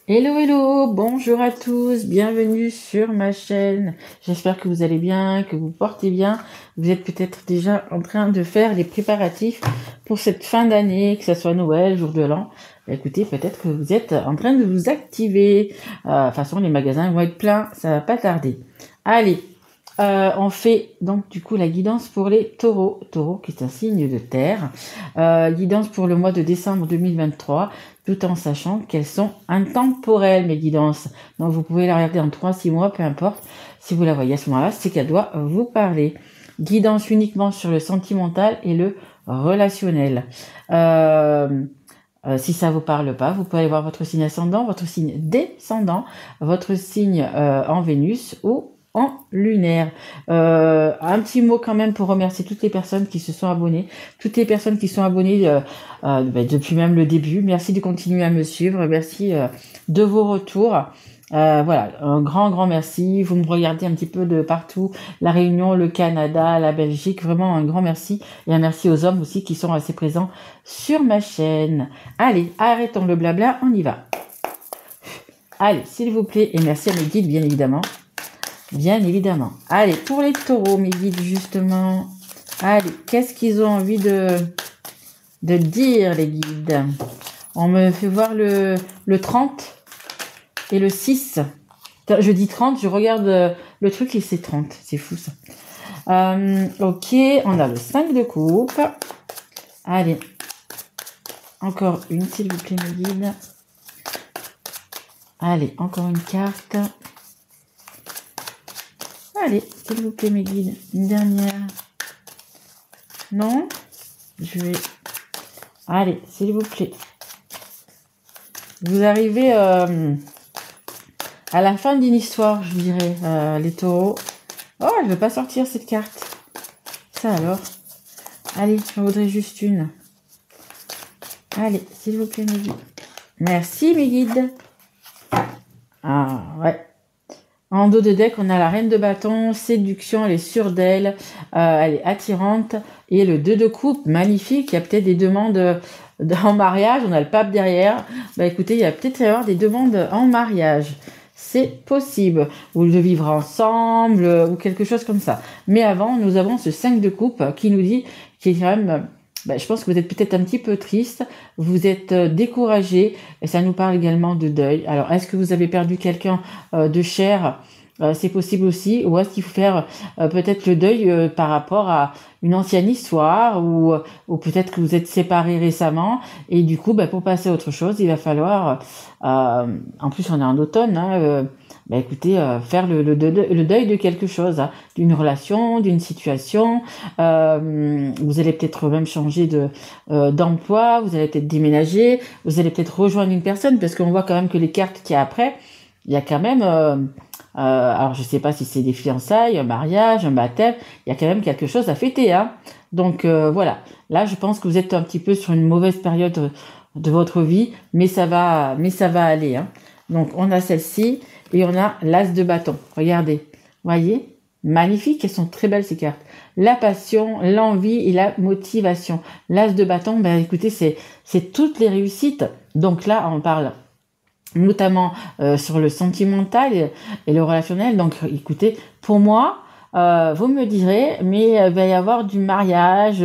Hello, hello, bonjour à tous, bienvenue sur ma chaîne. J'espère que vous allez bien, que vous portez bien. Vous êtes peut-être déjà en train de faire les préparatifs pour cette fin d'année, que ce soit Noël, jour de l'an. Écoutez, peut-être que vous êtes en train de vous activer. De toute façon, les magasins vont être pleins, ça va pas tarder. Allez, on fait donc du coup la guidance pour les taureaux. Taureau qui est un signe de terre. Guidance pour le mois de décembre 2023, tout en sachant qu'elles sont intemporelles, mes guidances. Donc vous pouvez la regarder en 3-6 mois, peu importe. Si vous la voyez à ce moment-là, c'est qu'elle doit vous parler. Guidance uniquement sur le sentimental et le relationnel. Si ça vous parle pas, vous pouvez aller voir votre signe ascendant, votre signe descendant, votre signe en Vénus ou en lunaire. Un petit mot quand même pour remercier toutes les personnes qui se sont abonnées, toutes les personnes qui sont abonnées depuis même le début. Merci de continuer à me suivre, merci de vos retours. Voilà, un grand merci. Vous me regardez un petit peu de partout, la Réunion, le Canada, la Belgique. Vraiment un grand merci et un merci aux hommes aussi qui sont assez présents sur ma chaîne. Allez, arrêtons le blabla, on y va. Allez, s'il vous plaît, et merci à mes guides, bien évidemment. Bien évidemment. Allez, pour les taureaux, mes guides, justement. Allez, qu'est-ce qu'ils ont envie de dire, les guides? On me fait voir le 30 et le 6. Je dis 30, je regarde le truc et c'est 30. C'est fou, ça. Ok, on a le 5 de coupe. Allez. Encore une, s'il vous plaît, mes guides. Allez, encore une carte. Allez, s'il vous plaît, mes guides. Une dernière. Non? Je vais... Allez, s'il vous plaît. Vous arrivez à la fin d'une histoire, je dirais, les taureaux. Oh, elle ne veut pas sortir, cette carte. Ça, alors. Allez, j'en voudrais juste une. Allez, s'il vous plaît, mes guides. Merci, mes guides. Ah, ouais. En dos de deck, on a la reine de bâton, séduction, elle est sûre d'elle, elle est attirante. Et le 2 de coupe, magnifique, il y a peut-être des demandes en mariage, on a le pape derrière. Bah écoutez, il y a peut-être y avoir des demandes en mariage. C'est possible, ou de vivre ensemble, ou quelque chose comme ça. Mais avant, nous avons ce 5 de coupe qui nous dit, qui est quand même... je pense que vous êtes peut-être un petit peu triste, vous êtes découragé, et ça nous parle également de deuil. Alors, est-ce que vous avez perdu quelqu'un de cher? C'est possible aussi, ou est-ce qu'il faut faire peut-être le deuil par rapport à une ancienne histoire, ou peut-être que vous êtes séparés récemment, et du coup, pour passer à autre chose, il va falloir, en plus on est en automne, écoutez, faire le deuil de quelque chose, hein, d'une relation, d'une situation. Vous allez peut-être même changer d'emploi, vous allez peut-être déménager, vous allez peut-être rejoindre une personne, parce qu'on voit quand même que les cartes qu'il y a après, il y a quand même... alors je sais pas si c'est des fiançailles, un mariage, un baptême, il y a quand même quelque chose à fêter, hein. Donc voilà, là je pense que vous êtes un petit peu sur une mauvaise période de votre vie, mais ça va aller, hein. Donc on a celle-ci et on a l'as de bâton. Regardez, voyez, magnifique, elles sont très belles ces cartes. La passion, l'envie et la motivation. L'as de bâton, écoutez, c'est toutes les réussites. Donc là on parle notamment sur le sentimental et le relationnel. Donc écoutez, pour moi, vous me direz, mais il va y avoir du mariage,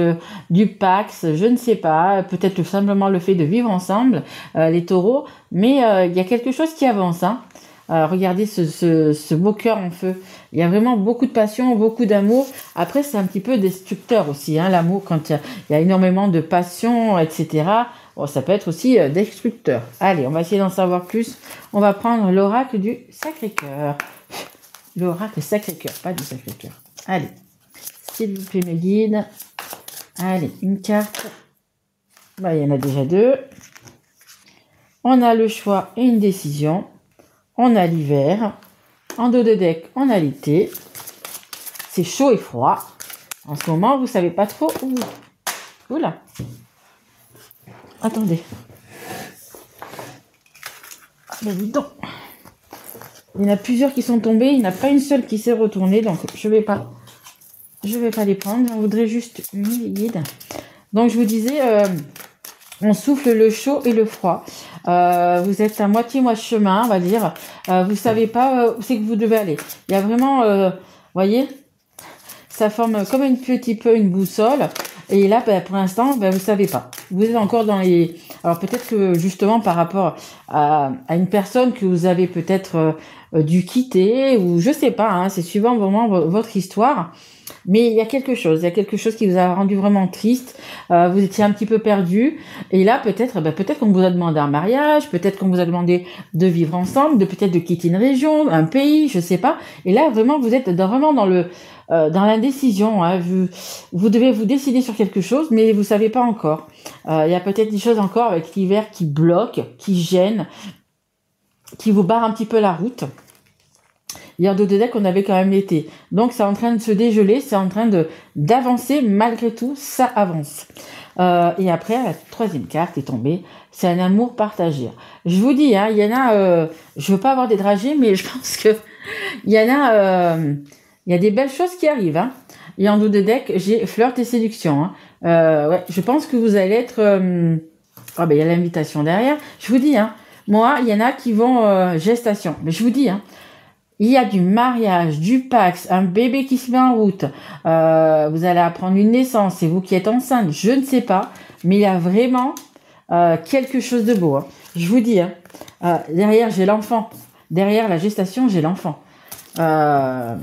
du Pax, je ne sais pas, peut-être simplement le fait de vivre ensemble, les taureaux, mais il y a quelque chose qui avance, hein. Regardez ce beau cœur en feu. Il y a vraiment beaucoup de passion, beaucoup d'amour. Après, c'est un petit peu destructeur aussi, hein, l'amour, quand il y a énormément de passion, etc. Bon, ça peut être aussi destructeur. Allez, on va essayer d'en savoir plus. On va prendre l'oracle du Sacré-Cœur. L'oracle Sacré-Cœur, pas du Sacré-Cœur. Allez, s'il vous plaît, mes guides. Allez, une carte. Il y en a déjà deux. On a le choix et une décision. On a l'hiver. En dos de deck, on a l'été. C'est chaud et froid. En ce moment, vous savez pas trop où. Oula. Attendez. Dis donc. Il y en a plusieurs qui sont tombés. Il n'y en a pas une seule qui s'est retournée. Donc, je vais pas les prendre. J'en voudrais juste une, les guides. Donc, je vous disais, on souffle le chaud et le froid. Vous êtes à moitié chemin, on va dire. Vous savez pas où c'est que vous devez aller. Il y a vraiment, voyez, ça forme comme un petit peu une boussole. Et là, pour l'instant, vous savez pas. Vous êtes encore dans les... Alors peut-être que justement par rapport à une personne que vous avez peut-être dû quitter, ou je sais pas, hein, c'est suivant vraiment votre histoire. Mais il y a quelque chose qui vous a rendu vraiment triste. Vous étiez un petit peu perdu. Et là, peut-être qu'on vous a demandé un mariage, peut-être qu'on vous a demandé de vivre ensemble, peut-être de quitter une région, un pays, je sais pas. Et là, vraiment, vous êtes vraiment dans l'indécision. Hein. Vous devez vous décider sur quelque chose, mais vous savez pas encore. Il y a peut-être des choses encore avec l'hiver qui bloquent, qui gênent, qui vous barrent un petit peu la route. Hier de deck, on avait quand même l'été. Donc, c'est en train de se dégeler, c'est en train d'avancer. Malgré tout, ça avance. Et après, la troisième carte est tombée. C'est un amour partagé. Je vous dis, hein, il y en a... je veux pas avoir des dragées, mais je pense que il y en a... il y a des belles choses qui arrivent. Hein. Et en dos de deck, j'ai flirt et séduction. Hein. Ouais, je pense que vous allez être... il y a l'invitation derrière. Je vous dis, hein, moi, il y en a qui vont gestation. Mais je vous dis, hein, il y a du mariage, du Pax, un bébé qui se met en route. Vous allez apprendre une naissance, c'est vous qui êtes enceinte, je ne sais pas. Mais il y a vraiment quelque chose de beau. Hein. Je vous dis, hein, derrière j'ai l'enfant. Derrière la gestation, j'ai l'enfant. La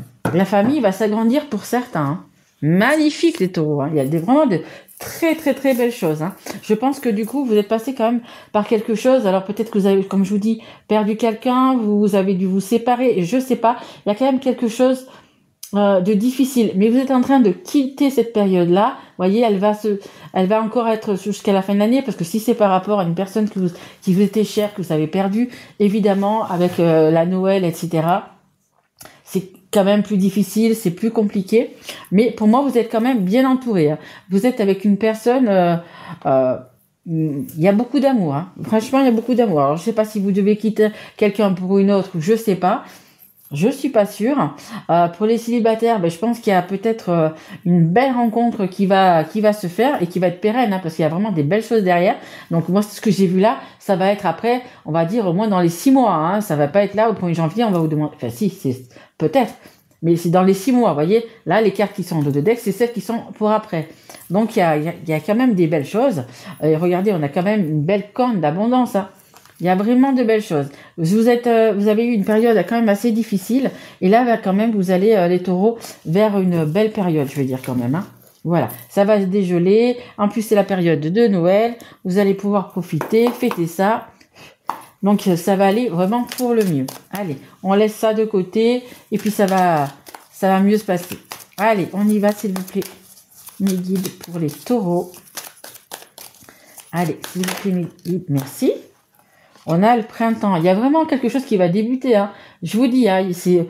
famille va s'agrandir pour certains. Hein. Magnifique les taureaux. Hein. Il y a vraiment de très très très belles choses. Hein. Je pense que du coup vous êtes passé quand même par quelque chose. Alors peut-être que vous avez, comme je vous dis, perdu quelqu'un, vous avez dû vous séparer, je sais pas. Il y a quand même quelque chose de difficile. Mais vous êtes en train de quitter cette période-là. Vous voyez, elle va encore être jusqu'à la fin de l'année, parce que si c'est par rapport à une personne qui vous était chère, que vous avez perdu, évidemment avec la Noël, etc. C'est quand même plus difficile, c'est plus compliqué. Mais pour moi, vous êtes quand même bien entouré. Hein. Vous êtes avec une personne... il y a beaucoup d'amour. Hein. Franchement, il y a beaucoup d'amour. Alors, je sais pas si vous devez quitter quelqu'un pour une autre, je sais pas. Je suis pas sûre. Pour les célibataires, je pense qu'il y a peut-être une belle rencontre qui va se faire et qui va être pérenne, hein, parce qu'il y a vraiment des belles choses derrière. Donc moi, ce que j'ai vu là, ça va être après, on va dire au moins dans les 6 mois. Hein, ça va pas être là au 1er janvier, on va vous demander... Enfin si, c'est peut-être. Mais c'est dans les 6 mois, vous voyez. Là, les cartes qui sont en dos de deck, c'est celles qui sont pour après. Donc il y a quand même des belles choses. Et regardez, on a quand même une belle corne d'abondance. Hein. Il y a vraiment de belles choses. Vous avez eu une période quand même assez difficile. Et là, quand même, vous allez, les taureaux, vers une belle période, je veux dire quand même. Hein. Voilà, ça va se dégeler. En plus, c'est la période de Noël. Vous allez pouvoir profiter, fêter ça. Donc, ça va aller vraiment pour le mieux. Allez, on laisse ça de côté. Et puis, ça va mieux se passer. Allez, on y va, s'il vous plaît. Mes guides pour les taureaux. Allez, s'il vous plaît, mes guides, merci. On a le printemps. Il y a vraiment quelque chose qui va débuter. Hein. Je vous dis, hein, c'est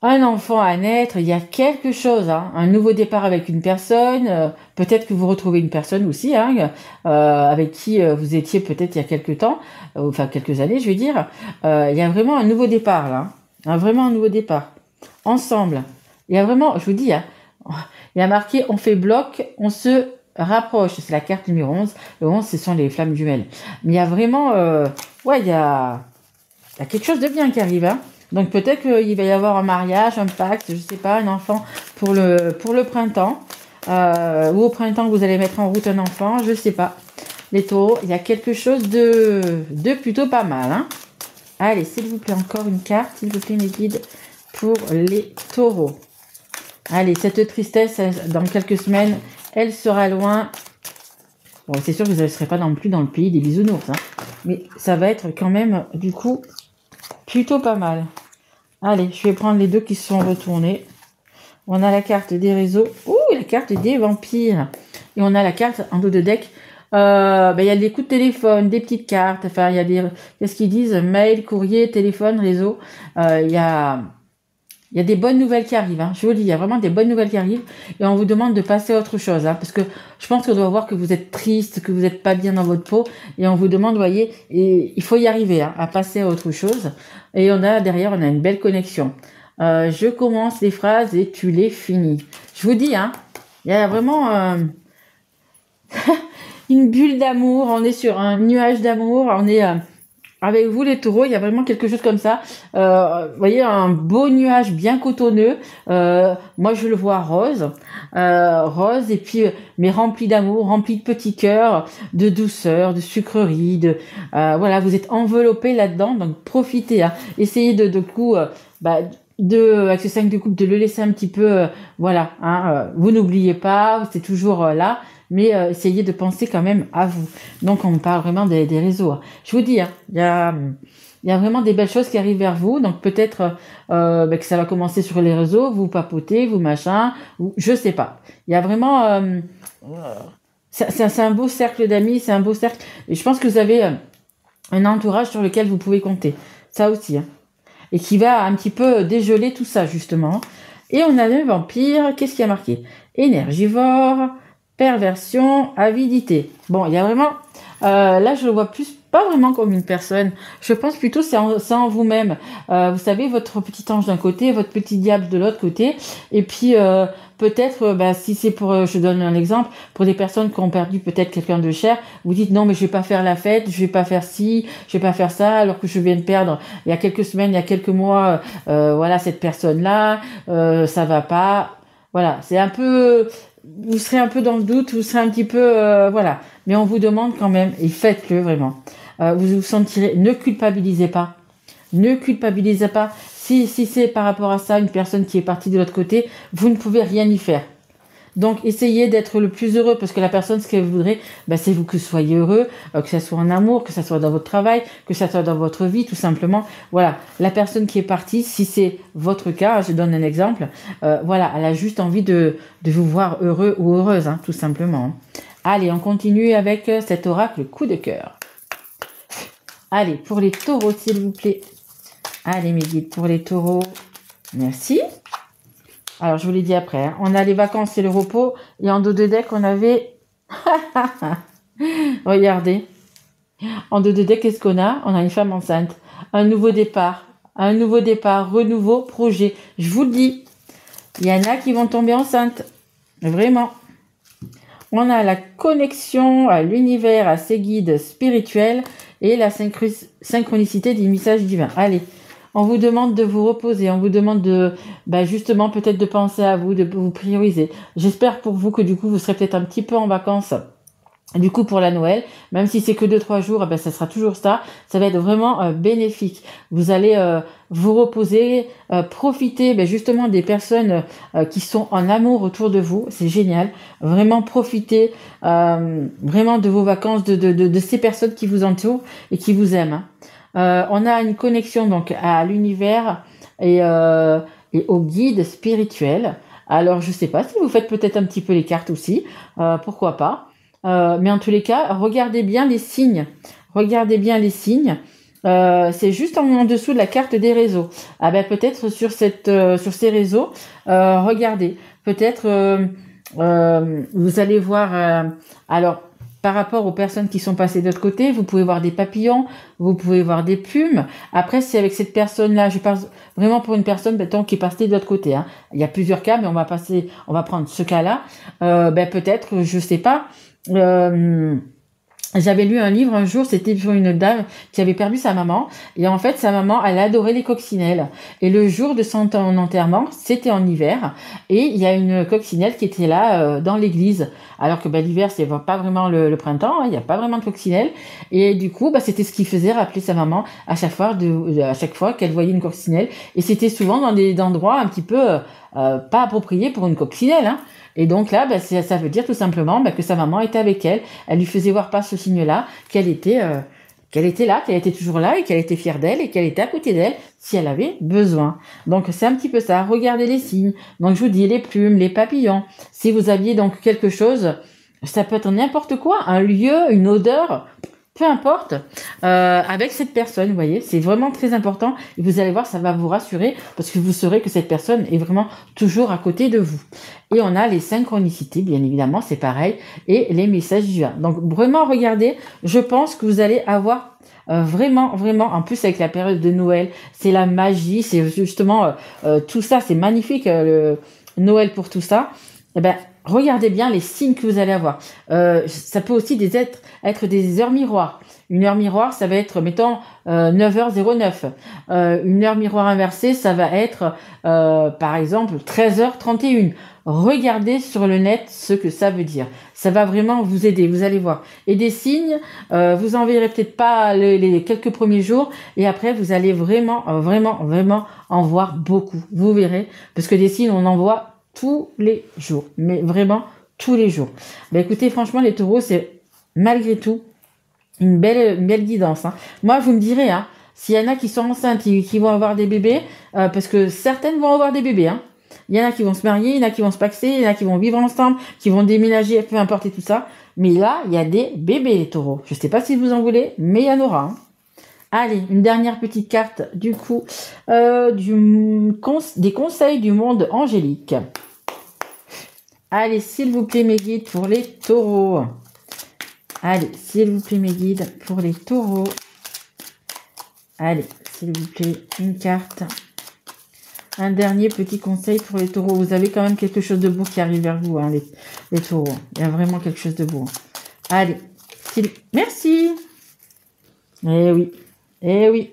un enfant à naître. Il y a quelque chose. Hein. Un nouveau départ avec une personne. Peut-être que vous retrouvez une personne aussi, hein, avec qui vous étiez peut-être il y a quelques temps, enfin quelques années, je veux dire. Il y a vraiment un nouveau départ là. Hein. Vraiment un nouveau départ. Ensemble. Il y a vraiment, je vous dis, hein, il y a marqué on fait bloc, on se rapproche, c'est la carte numéro 11. Le 11, ce sont les flammes jumelles. Mais il y a vraiment... il y a quelque chose de bien qui arrive. Hein. Donc peut-être qu'il va y avoir un mariage, un pacte, je sais pas, un enfant pour le printemps. Ou au printemps, vous allez mettre en route un enfant, je sais pas. Les taureaux, il y a quelque chose de plutôt pas mal. Hein. Allez, s'il vous plaît, encore une carte, s'il vous plaît, mes guides, pour les taureaux. Allez, cette tristesse, dans quelques semaines... Elle sera loin. Bon, c'est sûr que vous ne serez pas non plus dans le pays des bisounours. Hein. Mais ça va être quand même, du coup, plutôt pas mal. Allez, je vais prendre les deux qui se sont retournés. On a la carte des réseaux. Ouh, la carte des vampires. Et on a la carte en dos de deck. Il y a des coups de téléphone, des petites cartes. Enfin, il y a des... Qu'est-ce qu'ils disent? Mail, courrier, téléphone, réseau. Il y a des bonnes nouvelles qui arrivent. Hein. Je vous le dis, il y a vraiment des bonnes nouvelles qui arrivent. Et on vous demande de passer à autre chose. Hein, parce que je pense qu'on doit voir que vous êtes triste, que vous n'êtes pas bien dans votre peau. Et on vous demande, vous voyez, et il faut y arriver, hein, à passer à autre chose. Et derrière, on a une belle connexion. Je commence les phrases et tu les finis. Je vous dis, hein, il y a vraiment... une bulle d'amour, on est sur un nuage d'amour, on est avec vous les taureaux, il y a vraiment quelque chose comme ça. Vous voyez, un beau nuage bien cotonneux. Moi, je le vois rose. Rose, et puis, mais rempli d'amour, rempli de petits cœurs, de douceur, de sucrerie. Voilà, vous êtes enveloppé là-dedans, donc profitez. Hein. Essayez de coup, avec ce 5 de coupe, de le laisser un petit peu, voilà. Hein, vous n'oubliez pas, c'est toujours là. Mais essayez de penser quand même à vous. Donc, on parle vraiment des réseaux. Hein. Je vous dis, hein, il y a vraiment des belles choses qui arrivent vers vous. Donc, peut-être que ça va commencer sur les réseaux, vous papotez, vous machin, ou je sais pas. Il y a vraiment... c'est un beau cercle d'amis, c'est un beau cercle. Et je pense que vous avez un entourage sur lequel vous pouvez compter. Ça aussi. Hein. Et qui va un petit peu dégeler tout ça, justement. Et on a le vampire. Qu'est-ce qui a marqué? Énergivore... Perversion, avidité. Bon, il y a vraiment... là, je le vois pas vraiment comme une personne. Je pense plutôt c'est en vous-même. Vous savez, votre petit ange d'un côté, votre petit diable de l'autre côté. Et puis, peut-être, si c'est pour... je donne un exemple. Pour des personnes qui ont perdu peut-être quelqu'un de cher, vous dites non, mais je vais pas faire la fête, je vais pas faire ci, je vais pas faire ça, alors que je viens de perdre il y a quelques semaines, il y a quelques mois, voilà, cette personne-là, ça va pas. Voilà, c'est un peu... Vous serez un peu dans le doute, vous serez un petit peu... voilà. Mais on vous demande quand même, et faites-le vraiment. Vous vous sentirez... Ne culpabilisez pas. Ne culpabilisez pas. Si c'est par rapport à ça, une personne qui est partie de l'autre côté, vous ne pouvez rien y faire. Donc, essayez d'être le plus heureux, parce que la personne, ce qu'elle voudrait, c'est vous que vous soyez heureux, que ça soit en amour, que ça soit dans votre travail, que ça soit dans votre vie, tout simplement. Voilà, la personne qui est partie, si c'est votre cas, je donne un exemple, voilà, elle a juste envie de vous voir heureux ou heureuse, hein, tout simplement. Allez, on continue avec cet oracle coup de cœur. Allez, pour les taureaux, s'il vous plaît. Allez, mes guides, pour les taureaux. Merci. Alors, je vous l'ai dit après, hein. On a les vacances et le repos. Et en dos de deck, on avait... Regardez. En dos de deck, qu'est-ce qu'on a? On a une femme enceinte. Un nouveau départ. Renouveau, projet. Je vous le dis. Il y en a qui vont tomber enceintes. Vraiment. On a la connexion à l'univers, à ses guides spirituels et la synchronicité des messages divins. Allez. On vous demande de vous reposer, on vous demande de, justement, peut-être de penser à vous, de vous prioriser. J'espère pour vous que du coup, vous serez peut-être un petit peu en vacances, du coup, pour la Noël. Même si c'est que 2-3 jours, ça sera toujours ça. Ça va être vraiment bénéfique. Vous allez vous reposer, profiter justement des personnes qui sont en amour autour de vous. C'est génial. Vraiment profiter vraiment de vos vacances, de ces personnes qui vous entourent et qui vous aiment. Hein. On a une connexion donc à l'univers et au guide spirituel. Alors je sais pas si vous faites peut-être un petit peu les cartes aussi, pourquoi pas. Mais en tous les cas, regardez bien les signes. Regardez bien les signes. C'est juste en dessous de la carte des réseaux. Peut-être sur ces réseaux, regardez. Peut-être vous allez voir. Alors par rapport aux personnes qui sont passées de l'autre côté, vous pouvez voir des papillons, vous pouvez voir des plumes. Après, c'est avec cette personne-là, je parle vraiment pour une personne qui est passée de l'autre côté. Hein. Il y a plusieurs cas, mais on va prendre ce cas-là. Peut-être, je sais pas. J'avais lu un livre un jour, c'était sur une dame qui avait perdu sa maman. Et en fait, sa maman, elle adorait les coccinelles. Et le jour de son enterrement, c'était en hiver. Et il y a une coccinelle qui était là dans l'église. Alors que l'hiver, c'est pas vraiment le printemps, hein, il n'y a pas vraiment de coccinelle. Et du coup, c'était ce qui faisait rappeler sa maman à chaque fois qu'elle voyait une coccinelle. Et c'était souvent dans des endroits un petit peu pas appropriés pour une coccinelle. Hein. Et donc là, ça veut dire tout simplement que sa maman était avec elle. Elle lui faisait voir par ce signe-là qu'elle était là, qu'elle était toujours là et qu'elle était fière d'elle et qu'elle était à côté d'elle si elle avait besoin. Donc c'est un petit peu ça. Regardez les signes. Donc je vous dis les plumes, les papillons. Si vous aviez donc quelque chose, ça peut être n'importe quoi, un lieu, une odeur, peu importe, avec cette personne, vous voyez, c'est vraiment très important. Et vous allez voir, ça va vous rassurer parce que vous saurez que cette personne est vraiment toujours à côté de vous. Et on a les synchronicités, bien évidemment, c'est pareil, et les messages divins. Donc vraiment, regardez, je pense que vous allez avoir vraiment, en plus avec la période de Noël, c'est la magie, c'est justement tout ça, c'est magnifique, le Noël pour tout ça. regardez bien les signes que vous allez avoir. Ça peut aussi être des heures miroirs. Une heure miroir, ça va être, mettons, 9h09. Une heure miroir inversée, ça va être, par exemple, 13h31. Regardez sur le net ce que ça veut dire. Ça va vraiment vous aider, vous allez voir. Et des signes, vous en verrez peut-être pas les quelques premiers jours, et après, vous allez vraiment en voir beaucoup. Vous verrez, parce que des signes, on en voit tous les jours, mais vraiment tous les jours. Ben écoutez, franchement, les taureaux, c'est malgré tout une belle guidance. Hein. Moi, vous me direz, hein, s'il y en a qui sont enceintes et qui vont avoir des bébés, parce que certaines vont avoir des bébés. Hein. Il y en a qui vont se marier, il y en a qui vont se paxer, il y en a qui vont vivre ensemble, qui vont déménager, peu importe et tout ça. Mais là, il y a des bébés, les taureaux. Je ne sais pas si vous en voulez, mais il y en aura. Hein. Allez, une dernière petite carte, du coup, des conseils du monde angélique. Allez, s'il vous plaît, mes guides pour les taureaux. Allez, s'il vous plaît, mes guides pour les taureaux. Allez, s'il vous plaît, une carte. Un dernier petit conseil pour les taureaux. Vous avez quand même quelque chose de beau qui arrive vers vous, hein, les taureaux. Il y a vraiment quelque chose de beau. Allez, merci. Eh oui, eh oui.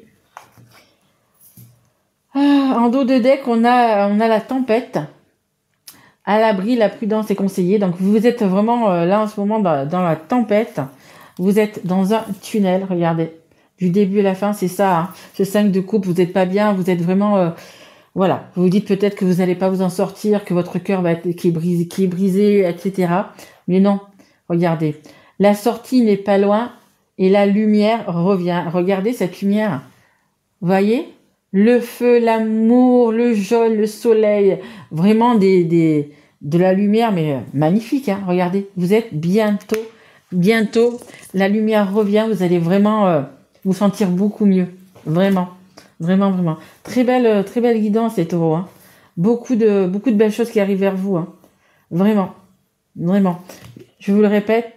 En dos de deck, on a la tempête. À l'abri, la prudence est conseillée. Donc, vous êtes vraiment là en ce moment dans la tempête. Vous êtes dans un tunnel, regardez. Du début à la fin, c'est ça. Hein. Ce 5 de coupe, vous n'êtes pas bien. Vous êtes vraiment... voilà. Vous vous dites peut-être que vous n'allez pas vous en sortir, que votre cœur qui est brisé, etc. Mais non, regardez. La sortie n'est pas loin et la lumière revient. Regardez cette lumière. Vous voyez ? Le feu, l'amour, le jaune, le soleil, vraiment de la lumière, mais magnifique, hein, regardez, vous êtes bientôt, la lumière revient, vous allez vraiment vous sentir beaucoup mieux, vraiment. Très belle guidance, les taureaux, hein. Beaucoup de belles choses qui arrivent vers vous, hein. Vraiment. Je vous le répète,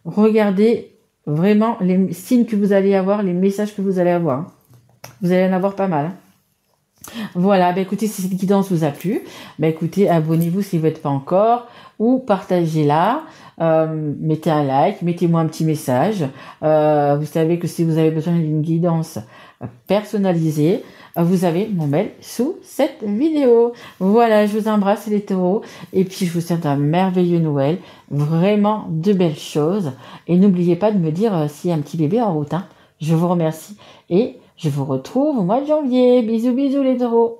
regardez vraiment les signes que vous allez avoir, les messages que vous allez avoir, hein. Vous allez en avoir pas mal. Hein. Voilà, écoutez, si cette guidance vous a plu, écoutez, abonnez-vous si vous n'êtes pas encore, ou partagez-la, mettez un like, mettez-moi un petit message. Vous savez que si vous avez besoin d'une guidance personnalisée, vous avez mon mail sous cette vidéo. Voilà, je vous embrasse les taureaux, et puis je vous souhaite un merveilleux Noël, vraiment de belles choses, et n'oubliez pas de me dire s'il y a un petit bébé en route. Hein. Je vous remercie, et je vous retrouve au mois de janvier. Bisous les taureaux.